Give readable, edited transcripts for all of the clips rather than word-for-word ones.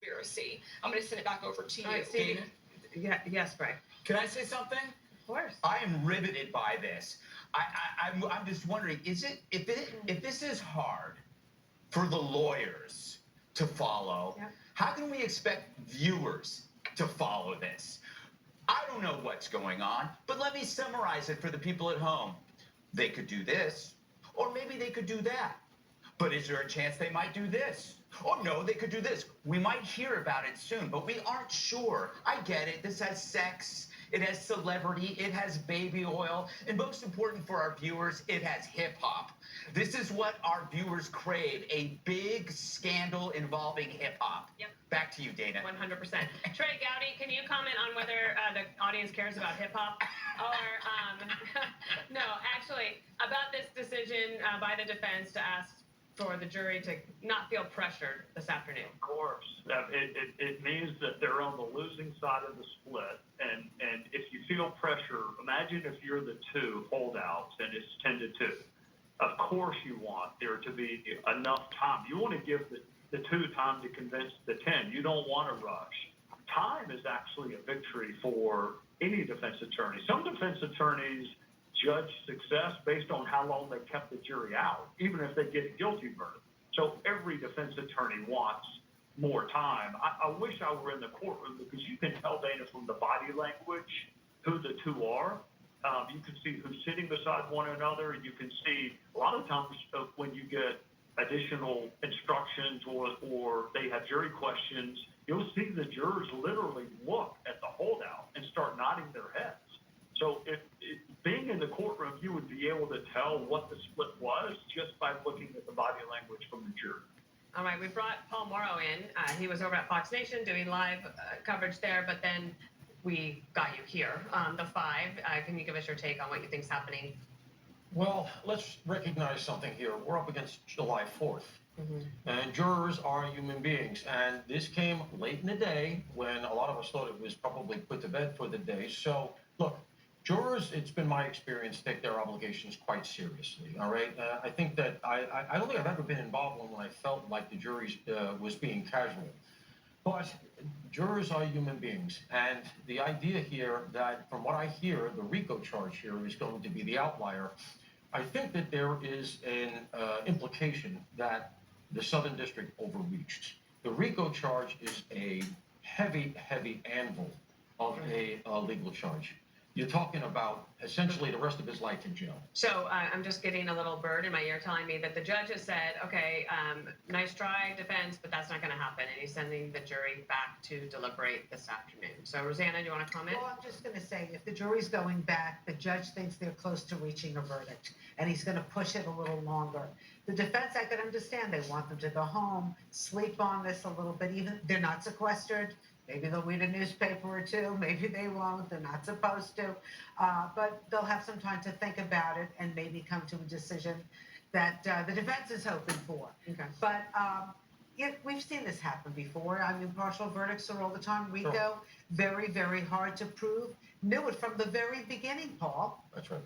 conspiracy. I'm going to send it back over to you. All right, Stevie. Yes, Greg. Can I say something? Of course. I am riveted by this. I'm just wondering, if this is hard for the lawyers to follow, Yep. how can we expect viewers to follow this? I don't know what's going on, but let me summarize it for the people at home. They could do this, or maybe they could do that. But is there a chance they might do this? Oh no, they could do this. We might hear about it soon, but we aren't sure. I get it. This has sex, it has celebrity, it has baby oil, and most important for our viewers, it has hip hop. This is what our viewers crave, a big scandal involving hip hop. Yep. Back to you, Dana. 100%. Trey Gowdy, can you comment on whether the audience cares about hip hop? Or, no, actually, about this decision by the defense to ask for the jury to not feel pressured this afternoon? Of course. It means that they're on the losing side of the split. And if you feel pressure, imagine if you're the two holdouts and it's 10-2. Of course you want there to be enough time. You want to give the two time to convince the 10. You don't want to rush. Time is actually a victory for any defense attorney. Some defense attorneys judge success based on how long they kept the jury out, even if they get a guilty verdict. So every defense attorney wants more time. I wish I were in the courtroom because you can tell, Dana, from the body language who the two are. You can see who's sitting beside one another. You can see a lot of times when you get additional instructions or they have jury questions, you'll see the jurors literally look at the holdout and start nodding their heads. So if being in the courtroom, you would be able to tell what the split was just by looking at the body language from the jury. All right, we brought Paul Morrow in. He was over at Fox Nation doing live coverage there, but then we got you here. The Five, can you give us your take on what you think's happening? Well, let's recognize something here. We're up against July 4th. And jurors are human beings. And this came late in the day when a lot of us thought it was probably put to bed for the day. So, look, jurors, it's been my experience, take their obligations quite seriously, all right? I think that I don't think I've ever been involved when I felt like the jury was being casual. But jurors are human beings. And the idea here that, from what I hear, the RICO charge here is going to be the outlier. I think that there is an implication that the Southern District overreached. The RICO charge is a heavy, heavy anvil of a legal charge. You're talking about essentially the rest of his life in jail. So I'm just getting a little bird in my ear telling me that the judge has said, okay, nice try, defense, but that's not going to happen. And he's sending the jury back to deliberate this afternoon. So, Rosanna, do you want to comment? Well, I'm just going to say, if the jury's going back, the judge thinks they're close to reaching a verdict, and he's going to push it a little longer. The defense, I can understand. They want them to go home, sleep on this a little bit. Even they're not sequestered. Maybe they'll read a newspaper or two. Maybe they won't. They're not supposed to. But they'll have some time to think about it and maybe come to a decision that the defense is hoping for. Okay. But we've seen this happen before. I mean, partial verdicts are all the time. RICO, Sure. very, very hard to prove. Knew it from the very beginning, Paul. That's right.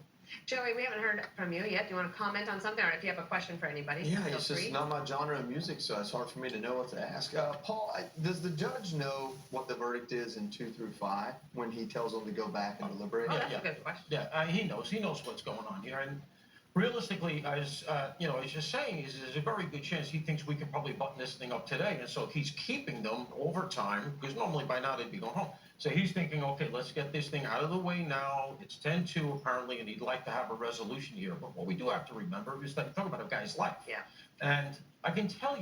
Joey, we haven't heard from you yet. Do you want to comment on something, or if you have a question for anybody, Yeah, feel it's free. just not my genre of music, so it's hard for me to know what to ask. Paul, does the judge know what the verdict is in 2 through 5 when he tells them to go back and deliberate? Oh, that's Yeah. a good question. Yeah, he knows. He knows what's going on here. And realistically, as as you're saying, there's a very good chance he thinks we can probably button this thing up today. And so he's keeping them over time, because normally by now they'd be going home. So he's thinking, okay, let's get this thing out of the way now. It's 10-2 apparently, and he'd like to have a resolution here. But what we do have to remember is that we're talking about a guy's life. Yeah. And I can just tell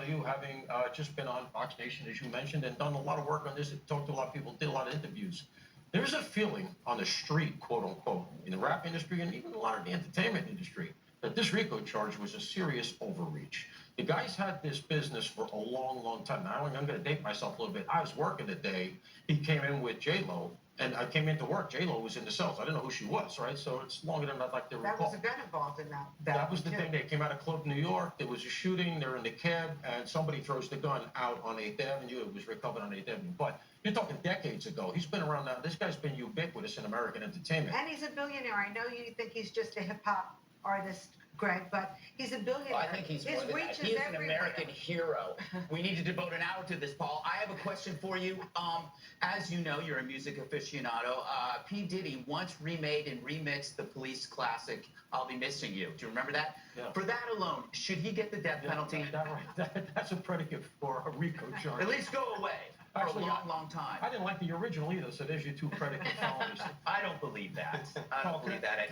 you, having just been on Fox Nation, as you mentioned, and done a lot of work on this, and talked to a lot of people, did a lot of interviews. There's a feeling on the street, quote unquote, in the rap industry and even a lot of the entertainment industry, that this RICO charge was a serious overreach. The guy's had this business for a long, long time. Now, I'm going to date myself a little bit. I was working the day he came in with J-Lo, and I came into work. J-Lo was in the cells. I didn't know who she was, right? So it's longer than I'd like to That recall. was a gun involved in that. That was the too. thing. They came out of Club New York. There was a shooting. They're in the cab, and somebody throws the gun out on 8th Avenue. It was recovered on 8th Avenue. But you're talking decades ago. He's been around now. This guy's been ubiquitous in American entertainment. And he's a billionaire. I know you think he's just a hip hop artist, Greg, but he's a billionaire. Well, I think he's His more than reach that. is He is an everywhere. American hero. We need to devote an hour to this, Paul. question for you. As you know, you're a music aficionado. P. Diddy once remade and remixed the Police classic, I'll Be Missing You. Do you remember that? Yeah. For that alone, should he get the death penalty? That's a predicate for a RICO charge. At least go away for Actually, a long, long time. I didn't like the original either, so there's your two predicate felonies. I don't believe that. I don't believe that.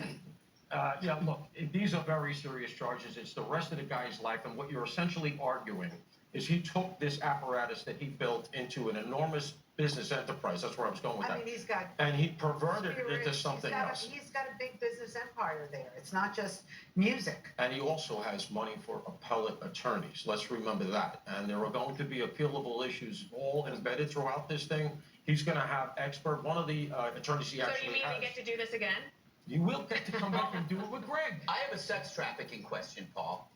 Yeah, look, these are very serious charges. It's the rest of the guy's life, and what you're essentially arguing is he took this apparatus that he built into an enormous business enterprise. That's where I was going with I that. mean, he's got. And he perverted it into spirits, something else. He's got a big business empire there. It's not just music. And he also has money for appellate attorneys. Let's remember that. And there are going to be appealable issues all embedded throughout this thing. He's going to have one of the attorneys he So actually you mean has. we get to do this again? You will get to come back and do it with Greg. I have a sex trafficking question, Paul.